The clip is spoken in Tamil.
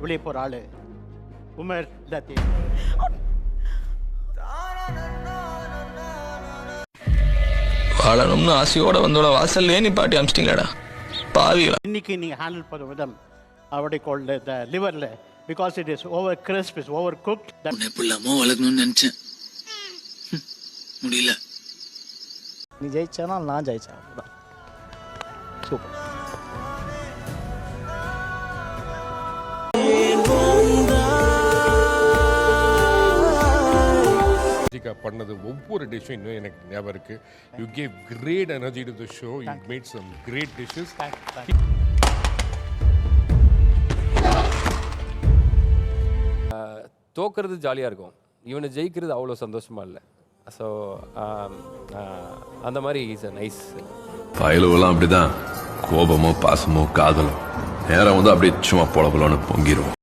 வெளியே போகிற ஆள் உமர் லத்தி. வாழணும்னு ஆசையோட வந்தோட வாசல்லே நீ பாட்டி அமிச்சிட்டீங்களாடா பாவிகளா. இன்னைக்கு நீங்கள் ஹேண்டில் பண்ணுற விதம் அவருடைய கோல்டு இந்த லிவரில் because it is over crisp is over cooked. உன்னை புள்ளாமோ வளர்க்கணும்னு நினச்சேன், முடியல. நீ ஜெயிச்சானா நான் ஜெயிச்சா அவ்வளோதான். சூப்பர். பண்ணது ஒவ்வொரு டிஷ்ஷும் இன்னும் எனக்கு ஞாபகம் இருக்கு. You gave great energy to the show. You made some great dishes. தோக்கிறது ஜாலியாக இருக்கும், இவனை ஜெயிக்கிறது அவ்வளோ சந்தோஷமா இல்லை. ஸோ அந்த மாதிரி இஸ் அ நைஸ். பயலுவெல்லாம் அப்படிதான், கோபமோ பாசமோ காதலோ நேரம் வந்து அப்படியே சும்மா பொழப்பலன்னு பொங்கிடும்.